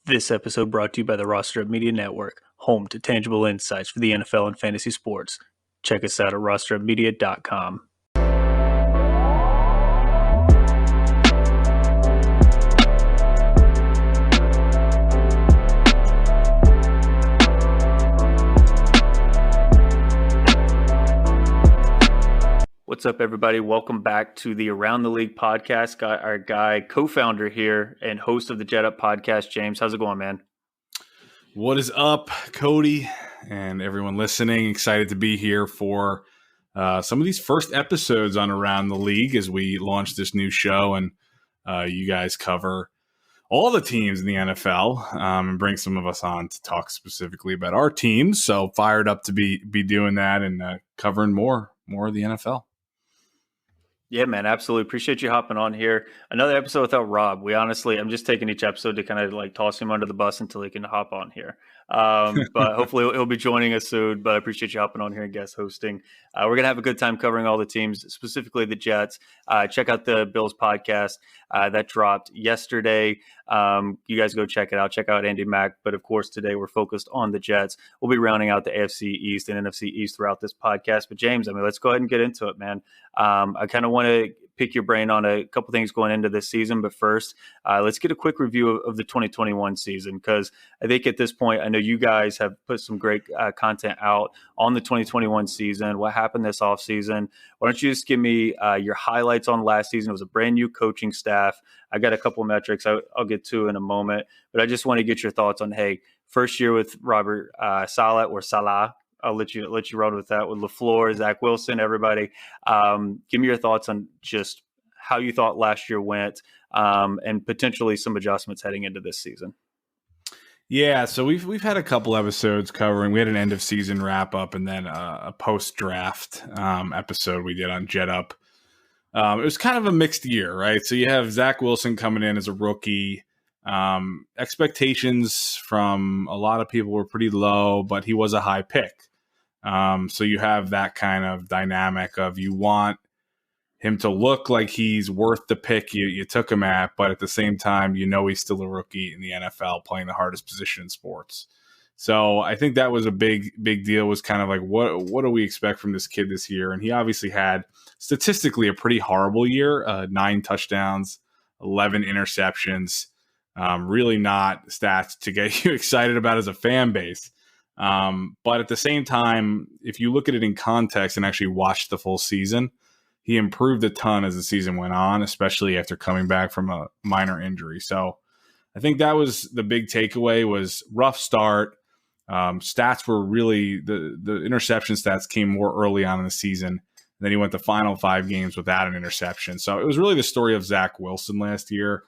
This episode brought to you by the Roster Up Media Network, home to tangible insights for the NFL and fantasy sports. Check us out at rosterupmedia.com. What's up, everybody? Welcome back to the Around the League podcast. Got our guy, co-founder here and host of the Jet Up podcast, James. How's it going, man? What is up, Cody, and everyone listening? Excited to be here for some of these first episodes on Around the League as we launch this new show, and you guys cover all the teams in the NFL and bring some of us on to talk specifically about our teams. So fired up to be doing that and covering more of the NFL. Yeah, man, absolutely. Appreciate you hopping on here. Another episode without Rob. I'm just taking each episode to kind of like toss him under the bus until he can hop on here. But hopefully he'll be joining us soon. But I appreciate you hopping on here and guest hosting. We're going to have a good time covering all the teams, specifically the Jets. Check out the Bills podcast that dropped yesterday. You guys go check it out. Check out Andy Mack. But of course, today we're focused on the Jets. We'll be rounding out the AFC East and NFC East throughout this podcast. But James, let's go ahead and get into it, man. I kind of want to pick your brain on a couple things going into this season. But first, let's get a quick review of the 2021 season, because I think at this point, I know you guys have put some great content out on the 2021 season. What happened this offseason? Why don't you just give me your highlights on last season? It was a brand new coaching staff. I got a couple of metrics I'll get to in a moment, but I just want to get your thoughts on, hey, first year with Robert Saleh or Saleh. I'll let you run with that with LaFleur, Zach Wilson, everybody. Give me your thoughts on just how you thought last year went and potentially some adjustments heading into this season. Yeah, so we've had a couple episodes covering. We had an end of season wrap up and then a post draft episode we did on Jet Up. It was kind of a mixed year, right? So you have Zach Wilson coming in as a rookie. Expectations from a lot of people were pretty low, but he was a high pick. So you have that kind of dynamic of you want him to look like he's worth the pick you took him at, but at the same time, he's still a rookie in the NFL playing the hardest position in sports. So I think that was a big deal, was kind of like, what do we expect from this kid this year? And he obviously had statistically a pretty horrible year, 9 touchdowns, 11 interceptions, really not stats to get you excited about as a fan base. But at the same time, if you look at it in context and actually watch the full season, he improved a ton as the season went on, especially after coming back from a minor injury. So I think that was the big takeaway, was rough start. Stats were really, the interception stats came more early on in the season. And then he went the final 5 games without an interception. So it was really the story of Zach Wilson last year,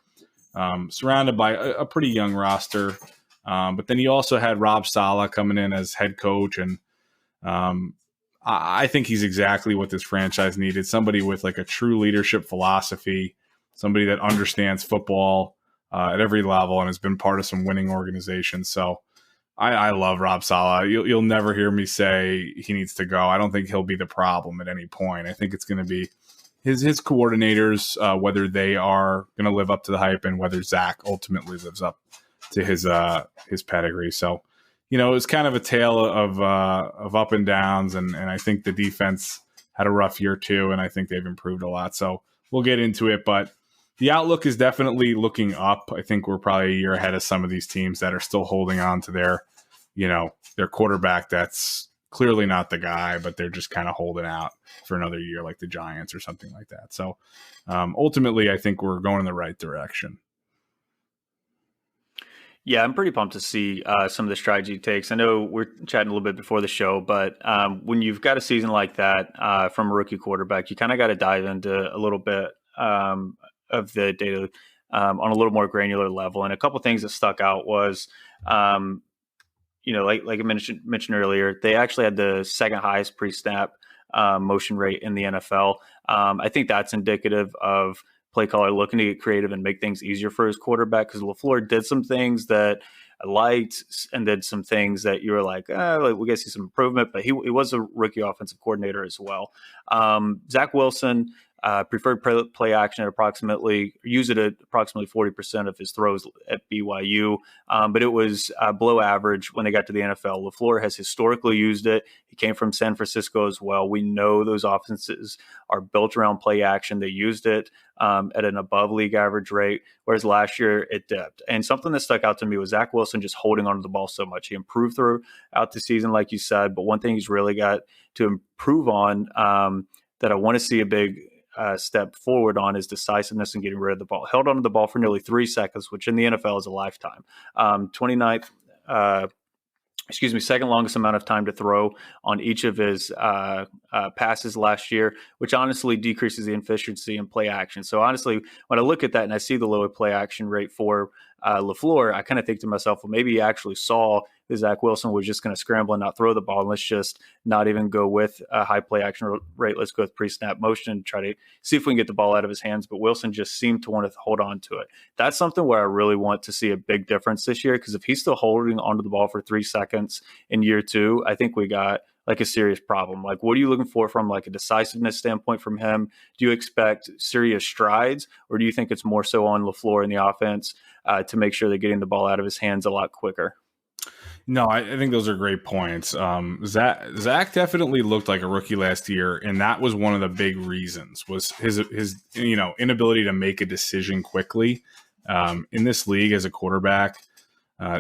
surrounded by a pretty young roster. But then he also had Rob Saleh coming in as head coach. And I think he's exactly what this franchise needed. Somebody with like a true leadership philosophy, somebody that understands football at every level and has been part of some winning organizations. So I love Rob Saleh. You'll never hear me say he needs to go. I don't think he'll be the problem at any point. I think it's going to be his coordinators, whether they are going to live up to the hype and whether Zach ultimately lives up to his pedigree. So, it was kind of a tale of up and downs, and I think the defense had a rough year too, and I think they've improved a lot. So we'll get into it, but the outlook is definitely looking up. I think we're probably a year ahead of some of these teams that are still holding on to their quarterback that's clearly not the guy, but they're just kind of holding out for another year, like the Giants or something like that. So ultimately, I think we're going in the right direction. Yeah, I'm pretty pumped to see some of the strides he takes. I know we're chatting a little bit before the show, but when you've got a season like that from a rookie quarterback, you kind of got to dive into a little bit of the data on a little more granular level. And a couple things that stuck out was, like I mentioned earlier, they actually had the second highest pre-snap motion rate in the NFL. I think that's indicative of play caller looking to get creative and make things easier for his quarterback, because LaFleur did some things that I liked and did some things that you were like, we got to see some improvement, but he was a rookie offensive coordinator as well. Zach Wilson, preferred play action at use it at approximately 40% of his throws at BYU. But it was below average when they got to the NFL. LaFleur has historically used it. He came from San Francisco as well. We know those offenses are built around play action. They used it at an above league average rate, whereas last year it dipped. And something that stuck out to me was Zach Wilson just holding onto the ball so much. He improved throughout the season, like you said, but one thing he's really got to improve on that I want to see a big step forward on is decisiveness and getting rid of the ball. Held onto the ball for nearly 3 seconds, which in the NFL is a lifetime. 29th, second longest amount of time to throw on each of his passes last year, which honestly decreases the efficiency in play action. So honestly, when I look at that and I see the lower play action rate for LaFleur, I kind of think to myself, well, maybe he actually saw that Zach Wilson was just going to scramble and not throw the ball. And let's just not even go with a high play action rate. Let's go with pre-snap motion and try to see if we can get the ball out of his hands. But Wilson just seemed to want to hold on to it. That's something where I really want to see a big difference this year, because if he's still holding onto the ball for 3 seconds in year 2, I think we got like a serious problem. Like, what are you looking for from like a decisiveness standpoint from him? Do you expect serious strides, or do you think it's more so on LaFleur in the offense to make sure they're getting the ball out of his hands a lot quicker? No, I think those are great points. Zach definitely looked like a rookie last year, and that was one of the big reasons, was his inability to make a decision quickly. In this league as a quarterback,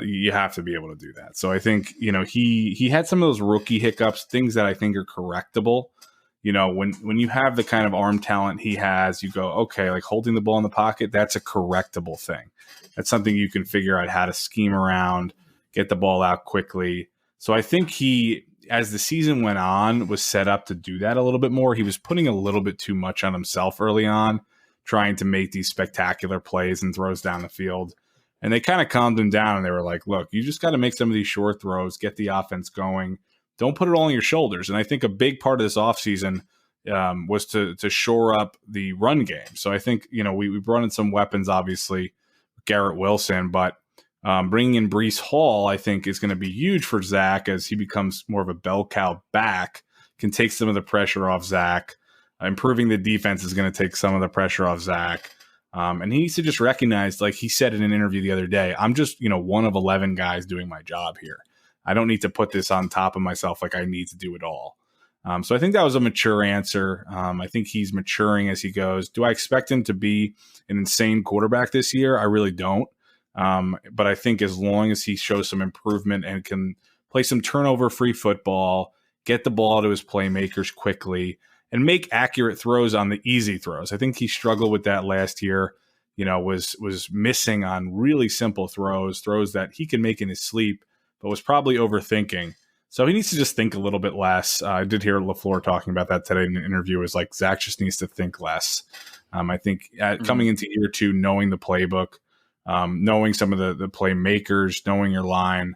you have to be able to do that. So I think, he had some of those rookie hiccups, things that I think are correctable. When you have the kind of arm talent he has, you go, okay, like holding the ball in the pocket, that's a correctable thing. That's something you can figure out how to scheme around, get the ball out quickly. So I think he, as the season went on, was set up to do that a little bit more. He was putting a little bit too much on himself early on, trying to make these spectacular plays and throws down the field. And they kind of calmed him down, and they were like, look, you just got to make some of these short throws, get the offense going. Don't put it all on your shoulders. And I think a big part of this offseason was to shore up the run game. So I think, we brought in some weapons, obviously, Garrett Wilson, but bringing in Breece Hall, I think, is going to be huge for Zach as he becomes more of a bell cow back, can take some of the pressure off Zach. Improving the defense is going to take some of the pressure off Zach. And he needs to just recognize, like he said in an interview the other day, I'm just, one of 11 guys doing my job here. I don't need to put this on top of myself like I need to do it all. So I think that was a mature answer. I think he's maturing as he goes. Do I expect him to be an insane quarterback this year? I really don't. But I think as long as he shows some improvement and can play some turnover-free football, get the ball to his playmakers quickly, and make accurate throws on the easy throws. I think he struggled with that last year, was missing on really simple throws that he can make in his sleep, but was probably overthinking. So he needs to just think a little bit less. I did hear LaFleur talking about that today in an interview. Is like Zach just needs to think less. I think coming into year 2, knowing the playbook, knowing some of the playmakers, knowing your line,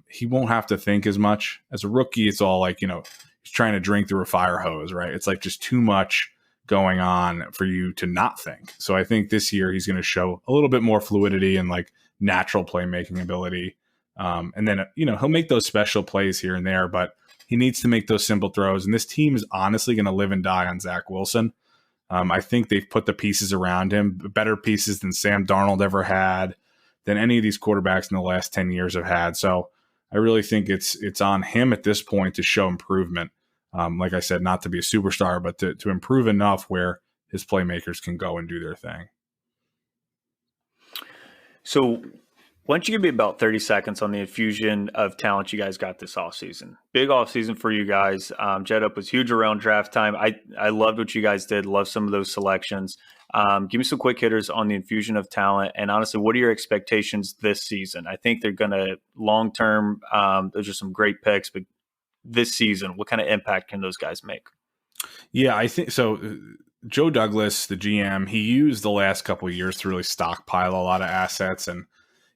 he won't have to think as much. As a rookie, it's all like, he's trying to drink through a fire hose, right? It's like just too much going on for you to not think. So I think this year he's going to show a little bit more fluidity and like natural playmaking ability. And then, he'll make those special plays here and there, but he needs to make those simple throws. And this team is honestly going to live and die on Zach Wilson. I think they've put the pieces around him, better pieces than Sam Darnold ever had, than any of these quarterbacks in the last 10 years have had. So I really think it's on him at this point to show improvement. Like I said, not to be a superstar, but to improve enough where his playmakers can go and do their thing. So why don't you give me about 30 seconds on the infusion of talent you guys got this offseason? Big offseason for you guys. Jet Up was huge around draft time. I loved what you guys did. Love some of those selections. Give me some quick hitters on the infusion of talent. And honestly, what are your expectations this season? I think they're going to long-term, those are some great picks, but this season, what kind of impact can those guys make? Yeah, I think so. Joe Douglas, the GM, he used the last couple of years to really stockpile a lot of assets. And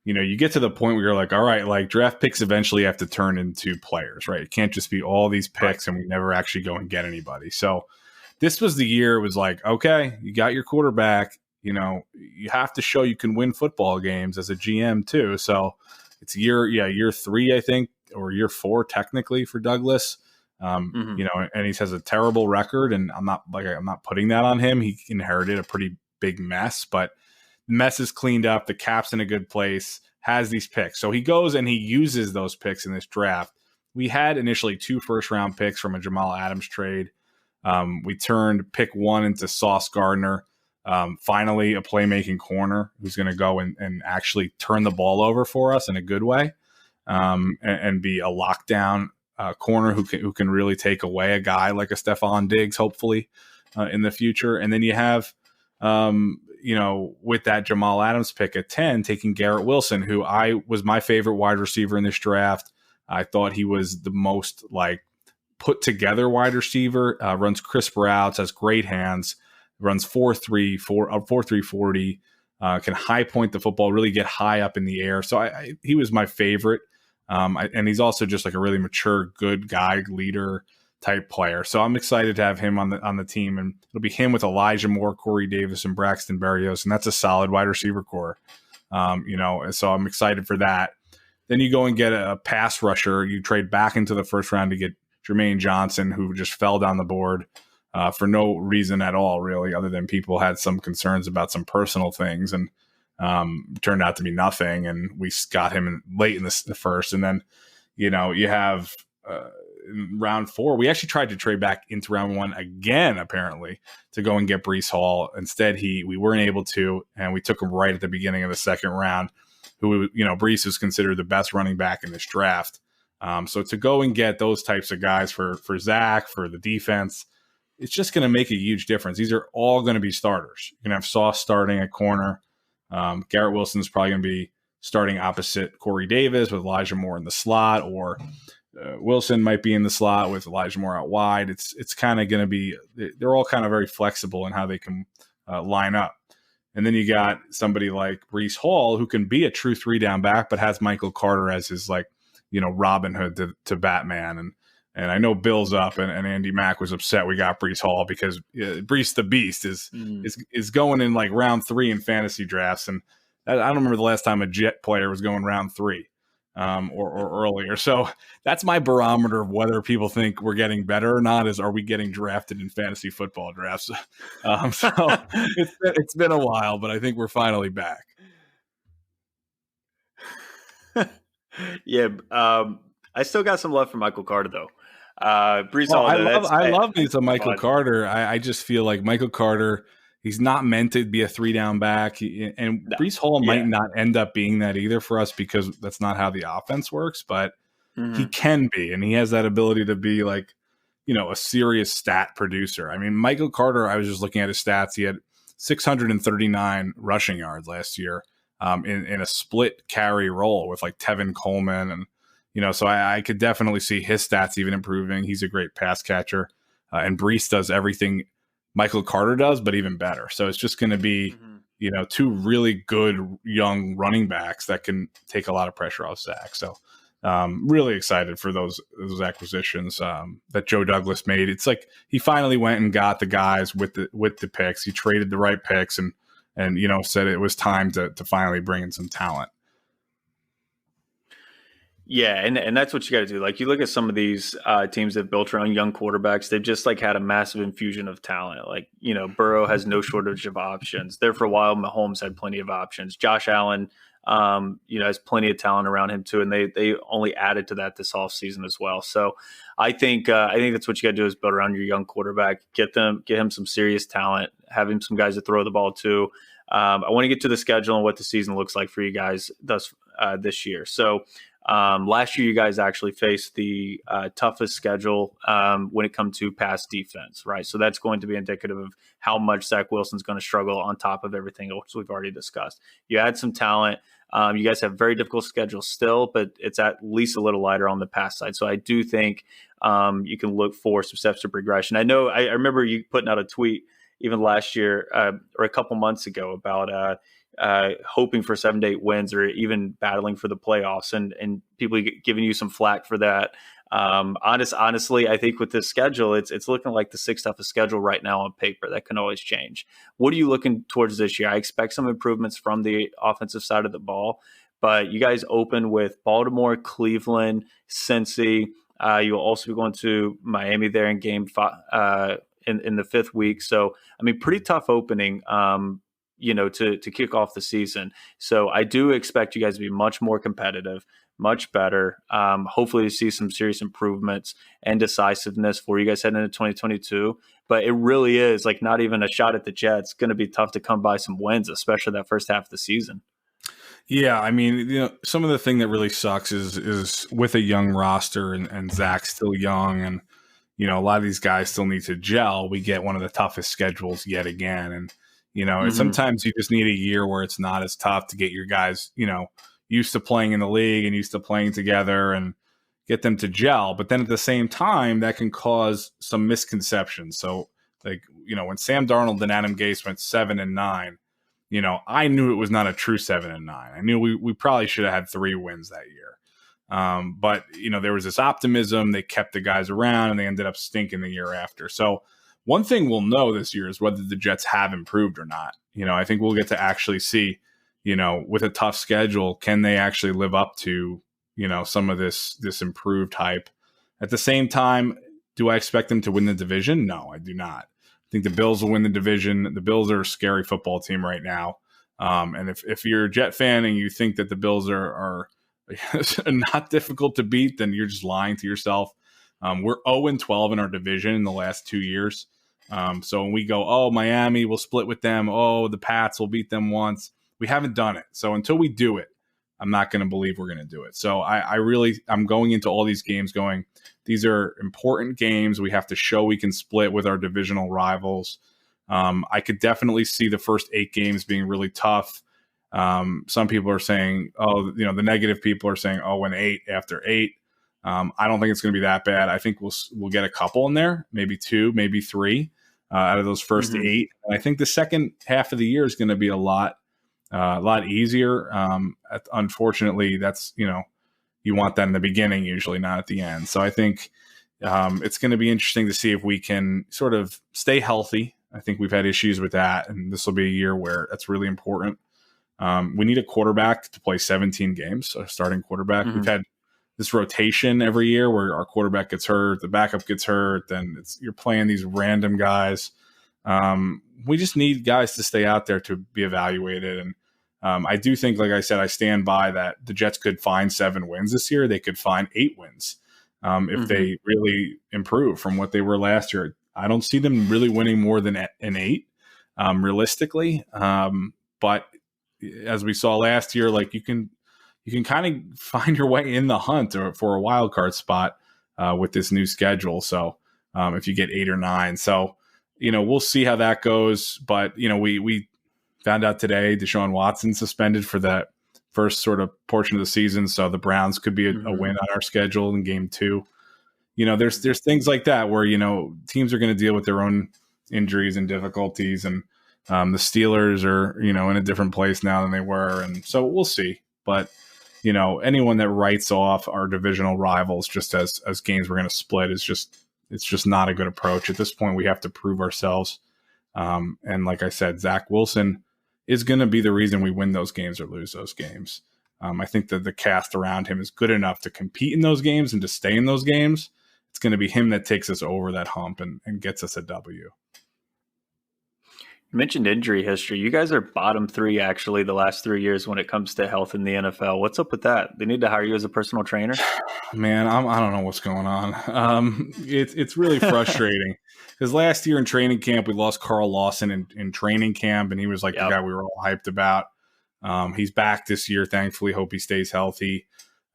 you get to the point where you're like, all right, like draft picks eventually have to turn into players, right? It can't just be all these picks and we never actually go and get anybody. So this was the year. It was like, okay, you got your quarterback, you have to show you can win football games as a GM too. So it's year 3, I think, or year 4 technically for Douglas. Mm-hmm. And he has a terrible record, and I'm not putting that on him. He inherited a pretty big mess, but the mess is cleaned up. The cap's in a good place, has these picks. So he goes and he uses those picks in this draft. We had initially 2 first-round picks from a Jamal Adams trade. We turned pick 1 into Sauce Gardner. Finally, a playmaking corner who's going to go and actually turn the ball over for us in a good way, and be a lockdown corner who can really take away a guy like a Stephon Diggs, hopefully, in the future. And then you have, with that Jamal Adams pick at 10, taking Garrett Wilson, who was my favorite wide receiver in this draft. I thought he was the most put together wide receiver, runs crisp routes, has great hands, runs 4.3 40, can high point the football, really get high up in the air. So he was my favorite. And he's also just a really mature, good guy, leader type player. So I'm excited to have him on the team, and it'll be him with Elijah Moore, Corey Davis, and Braxton Berrios, and that's a solid wide receiver core. So I'm excited for that. Then you go and get a pass rusher. You trade back into the first round to get Jermaine Johnson, who just fell down the board for no reason at all, really, other than people had some concerns about some personal things, and turned out to be nothing. And we got him late in the first. And then, you have in round 4, we actually tried to trade back into round 1 again, apparently, to go and get Breece Hall. Instead, we weren't able to, and we took him right at the beginning of the second round, who, Breece is considered the best running back in this draft. So to go and get those types of guys for Zach, for the defense, it's just going to make a huge difference. These are all going to be starters. You're going to have Sauce starting at corner. Garrett Wilson is probably going to be starting opposite Corey Davis with Elijah Moore in the slot, or Wilson might be in the slot with Elijah Moore out wide. It's kind of going to be, they're all kind of very flexible in how they can line up. And then you got somebody like Breece Hall, who can be a true 3-down back, but has Michael Carter as his Robin Hood to Batman. And I know Bill's up, and Andy Mack was upset we got Breece Hall because Breece the Beast is going in round 3 in fantasy drafts, and I don't remember the last time a Jet player was going round 3 or earlier. So that's my barometer of whether people think we're getting better or not. Are we getting drafted in fantasy football drafts? So it's been a while, but I think we're finally back. Yeah, I still got some love for Michael Carter though. Breece Hall, I love me some Michael Carter. I just feel like Michael Carter, he's not meant to be a 3-down back, and Breece Hall might not end up being that either for us, because that's not how the offense works. But he can be, and he has that ability to be a serious stat producer. I mean, Michael Carter, I was just looking at his stats. He had 639 rushing yards last year in a split carry role with Tevin Coleman, and so I could definitely see his stats even improving. He's a great pass catcher, and Breece does everything Michael Carter does, but even better. So it's just going to be, 2 really good young running backs that can take a lot of pressure off Zach. So really excited for those acquisitions that Joe Douglas made. It's he finally went and got the guys with the picks. He traded the right picks and said it was time to finally bring in some talent. Yeah, and that's what you got to do. You look at some of these teams that built around young quarterbacks, they've just had a massive infusion of talent. Burrow has no shortage of options. There for a while, Mahomes had plenty of options. Josh Allen, has plenty of talent around him too, and they only added to that this offseason as well. So I think that's what you got to do, is build around your young quarterback, get him some serious talent, have him some guys to throw the ball to. I want to get to the schedule and what the season looks like for you guys this year. So last year, you guys actually faced the toughest schedule when it comes to pass defense, right? So that's going to be indicative of how much Zach Wilson's going to struggle on top of everything else we've already discussed. You add some talent. You guys have very difficult schedules still, but it's at least a little lighter on the pass side. So I do think you can look for some steps to progression. I remember you putting out a tweet even last year or a couple months ago about hoping for 7 to 8 wins, or even battling for the playoffs, and people giving you some flack for that. Honestly, I think with this schedule, it's looking like the 6th toughest schedule right now on paper. That can always change. What are you looking towards this year? I expect some improvements from the offensive side of the ball, but you guys open with Baltimore, Cleveland, Cincy, You'll also be going to Miami there in game 5 in the 5th week. So, I mean, pretty tough opening, to kick off the season. So I do expect you guys to be much more competitive, much better. Hopefully to see some serious improvements and decisiveness for you guys heading into 2022. But it really is like not even a shot at the Jets. It's going to be tough to come by some wins, especially that first half of the season. Yeah, I mean, some of the thing that really sucks is with a young roster and Zach's still young, and a lot of these guys still need to gel. We get one of the toughest schedules yet again, and sometimes you just need a year where it's not as tough to get your guys, used to playing in the league and used to playing together and get them to gel. But then at the same time, that can cause some misconceptions. So, like, when Sam Darnold and Adam Gase went 7-9. I knew it was not a true 7-9. I knew we probably should have had 3 wins that year. But there was this optimism. They kept the guys around, and they ended up stinking the year after. So one thing we'll know this year is whether the Jets have improved or not. I think we'll get to actually see, with a tough schedule, can they actually live up to, some of this improved hype? At the same time, do I expect them to win the division? No, I do not. I think the Bills will win the division. The Bills are a scary football team right now. And if you're a Jet fan and you think that the Bills are not difficult to beat, then you're just lying to yourself. We're 0-12 in our division in the last 2 years. So when we go, Miami will split with them. The Pats will beat them once. We haven't done it. So until we do it, I'm not going to believe we're going to do it. So I'm going into all these games going, these are important games. We have to show we can split with our divisional rivals. I could definitely see the first 8 games being really tough. Some people are saying, the negative people are saying, win 8 after 8. I don't think it's going to be that bad. I think we'll get a couple in there, maybe 2, maybe 3 out of those first 8. And I think the second half of the year is going to be a lot easier. Unfortunately, that's, you want that in the beginning, usually not at the end. So I think it's going to be interesting to see if we can sort of stay healthy. I think we've had issues with that, and this will be a year where that's really important. We need a quarterback to play 17 games, a starting quarterback. We've had this rotation every year where our quarterback gets hurt, the backup gets hurt, then you're playing these random guys. We just need guys to stay out there to be evaluated. And I do think, like I said, I stand by that the Jets could find 7 wins this year. They could find 8 wins if they really improve from what they were last year. I don't see them really winning more than an 8 realistically. But as we saw last year, like you can kind of find your way in the hunt for a wild card spot with this new schedule. So if you get 8 or 9, so we'll see how that goes. But we found out today Deshaun Watson suspended for that first sort of portion of the season, so the Browns could be a win on our schedule in game 2. There's things like that where teams are going to deal with their own injuries and difficulties, and the Steelers are in a different place now than they were, and so we'll see. But anyone that writes off our divisional rivals just as games we're going to split it's just not a good approach. At this point, we have to prove ourselves. And like I said, Zach Wilson is going to be the reason we win those games or lose those games. I think that the cast around him is good enough to compete in those games and to stay in those games. It's going to be him that takes us over that hump and gets us a W. You mentioned injury history. You guys are bottom 3, actually, the last 3 years when it comes to health in the NFL. What's up with that? They need to hire you as a personal trainer? Man, I don't know what's going on. It's really frustrating because last year in training camp, we lost Carl Lawson in training camp, and he was like the guy we were all hyped about. He's back this year, thankfully. Hope he stays healthy.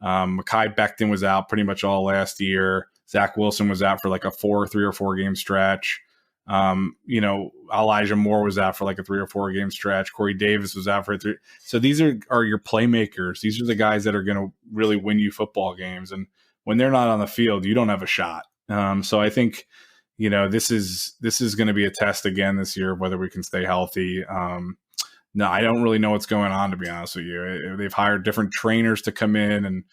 Mekhi Becton was out pretty much all last year. Zach Wilson was out for like a 3 or 4 game stretch. Elijah Moore was out for like a 3 or 4 game stretch. Corey Davis was out for a 3. So these are your playmakers. These are the guys that are going to really win you football games. And when they're not on the field, you don't have a shot. So I think, this is going to be a test again this year, whether we can stay healthy. No, I don't really know what's going on, to be honest with you. They've hired different trainers to come in, and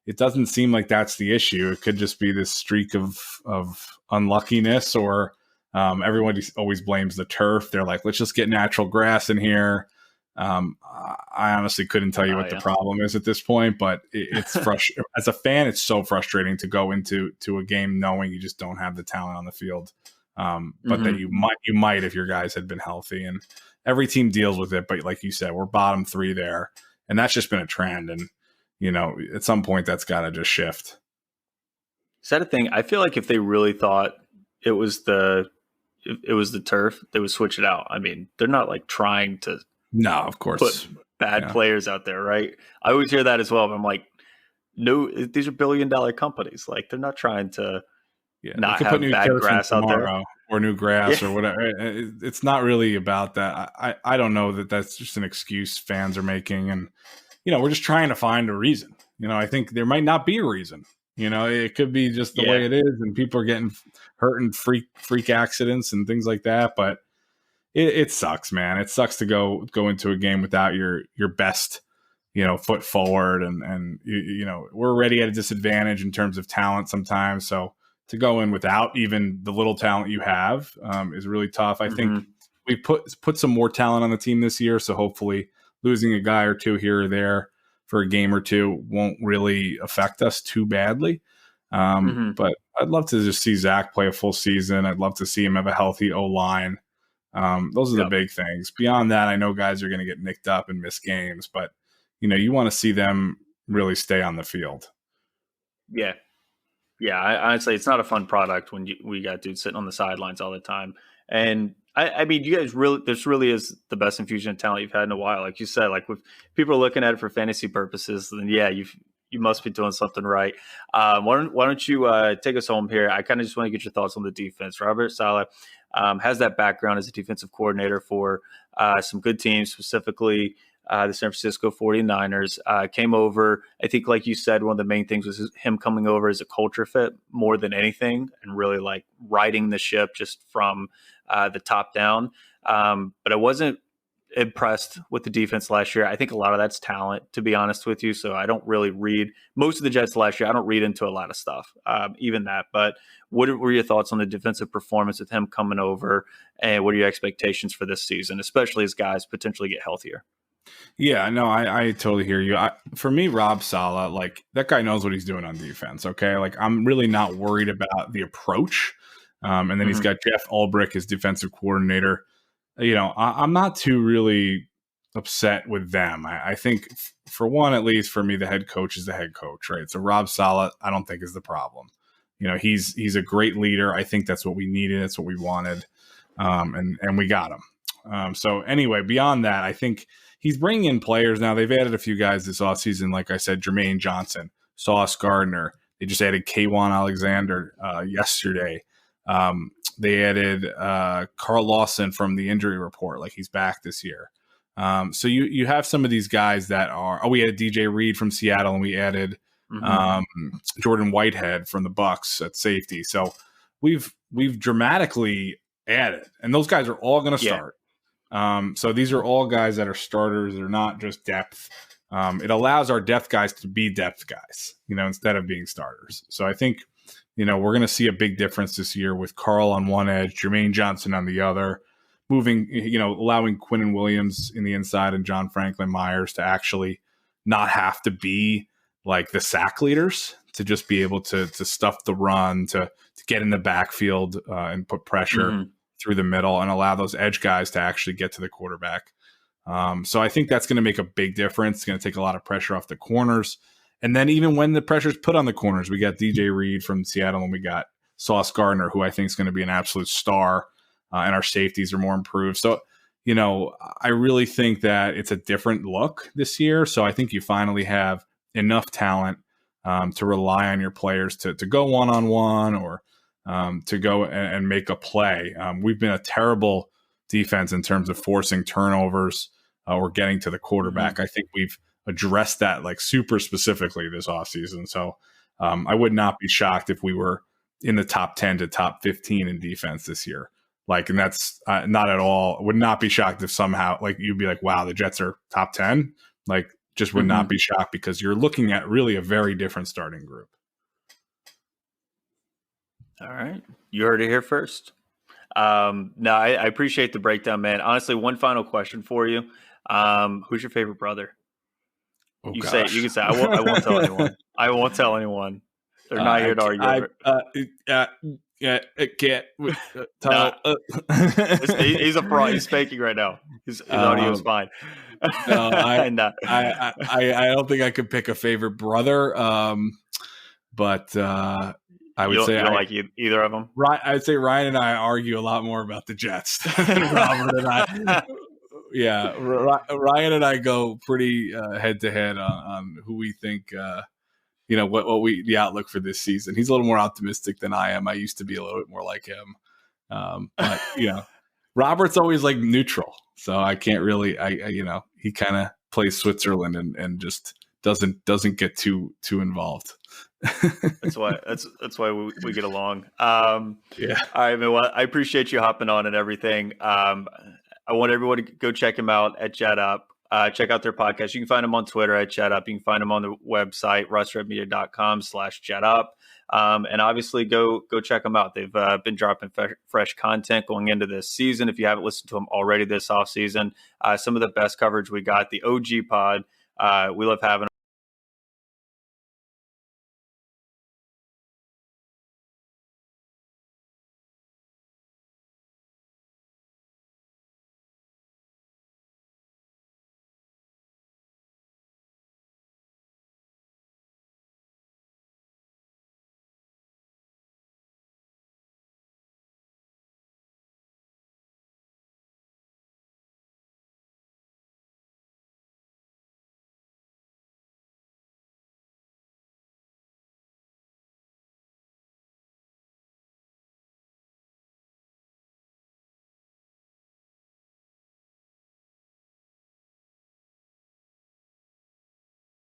it doesn't seem like that's the issue. It could just be this streak of unluckiness, or everyone always blames the turf. They're like, let's just get natural grass in here. I honestly couldn't tell you what the Yeah. problem is at this point, but it's frustrating. As a fan, it's so frustrating to go into a game knowing you just don't have the talent on the field, but that you might if your guys had been healthy. And every team deals with it, but like you said, we're bottom 3 there, and that's just been a trend. And at some point, that's got to just shift. Is that a thing? I feel like if they really thought it was the turf, they would switch it out. I mean, they're not like trying to of course put bad players out there, right? I always hear that as well. But I'm like, no, these are billion-dollar companies. Like they're not trying to not have bad grass out there or new grass or whatever. It's not really about that. I don't know that that's just an excuse fans are making, and we're just trying to find a reason. I think there might not be a reason. It could be just the way it is, and people are getting hurt in freak accidents and things like that. But it sucks, man. It sucks to go into a game without your best, foot forward, and we're already at a disadvantage in terms of talent sometimes. So to go in without even the little talent you have is really tough. I think we put some more talent on the team this year, so hopefully losing a guy or two here or there for a game or two won't really affect us too badly. But I'd love to just see Zach play a full season. I'd love to see him have a healthy O-line. Those are the big things. Beyond that, I know guys are going to get nicked up and miss games, but you want to see them really stay on the field. Yeah. Honestly, it's not a fun product when we got dudes sitting on the sidelines all the time. And I mean, you guys this really is the best infusion of talent you've had in a while. Like you said, like if people are looking at it for fantasy purposes, then you must be doing something right. Why don't you take us home here? I kind of just want to get your thoughts on the defense. Robert Saleh has that background as a defensive coordinator for some good teams, specifically the San Francisco 49ers. Came over, I think, like you said, one of the main things was him coming over as a culture fit more than anything, and really like riding the ship just from the top down. But I wasn't impressed with the defense last year. I think a lot of that's talent, to be honest with you. So I don't really read most of the Jets last year. I don't read into a lot of stuff, even that. But what were your thoughts on the defensive performance with him coming over, and what are your expectations for this season, especially as guys potentially get healthier? Yeah, no, I totally hear you. For me, Rob Saleh, like that guy knows what he's doing on defense. Okay, like I'm really not worried about the approach. And then he's got Jeff Ulbrich as defensive coordinator. I'm not too really upset with them. I think for one, at least for me, the head coach is the head coach, right? So Rob Saleh, I don't think is the problem. He's a great leader. I think that's what we needed. That's what we wanted. And we got him. So anyway, beyond that, I think he's bringing in players now. They've added a few guys this offseason. Like I said, Jermaine Johnson, Sauce Gardner. They just added K'Wan Alexander yesterday. They added Carl Lawson from the injury report. Like he's back this year. So you have some of these guys that are. We had DJ Reed from Seattle, and we added Jordan Whitehead from the Bucks at safety. So we've dramatically added, and those guys are all going to start. So these are all guys that are starters. They're not just depth. It allows our depth guys to be depth guys, instead of being starters. So I think, we're going to see a big difference this year with Carl on one edge, Jermaine Johnson on the other, moving, allowing Quinnen Williams in the inside and John Franklin Myers to actually not have to be like the sack leaders, to just be able to stuff the run, to get in the backfield and put pressure through the middle and allow those edge guys to actually get to the quarterback. So I think that's going to make a big difference. It's going to take a lot of pressure off the corners. And then even when the pressure's put on the corners, we got DJ Reed from Seattle, and we got Sauce Gardner, who I think is going to be an absolute star, and our safeties are more improved. So, I really think that it's a different look this year. So I think you finally have enough talent to rely on your players to go one-on-one or to go and make a play. We've been a terrible defense in terms of forcing turnovers or getting to the quarterback. I think we've addressed that like super specifically this offseason. So I would not be shocked if we were in the top 10 to top 15 in defense this year. And that's not at all. Would not be shocked if somehow you'd be like, wow, the Jets are top 10. Just would not be shocked, because you're looking at really a very different starting group. All right. You heard it here first. No, I appreciate the breakdown, man. Honestly, one final question for you. Who's your favorite brother? Oh, You gosh. can say. I won't tell anyone. I won't tell anyone. They're not here to argue over it. It can't. Nah, he's a fraud. He's faking right now. His audio is fine. No, And, I don't think I could pick a favorite brother. But I would say you don't like either of them. I'd say Ryan and I argue a lot more about the Jets than Robert and I. Yeah, Ryan and I go pretty head to head on who we think. What the outlook for this season. He's a little more optimistic than I am. I used to be a little bit more like him. But Robert's always like neutral. So I can't really, he kind of plays Switzerland and just doesn't get too involved. That's why we get along. Yeah. All right, man. Well, I appreciate you hopping on and everything. I want everyone to go check him out at Jet Up. Check out their podcast. You can find them on Twitter at Jet Up. You can find them on the website, rustredmedia.com/jetup. And obviously go check them out. They've been dropping fresh content going into this season. If you haven't listened to them already this offseason, some of the best coverage we got, the OG pod. We love having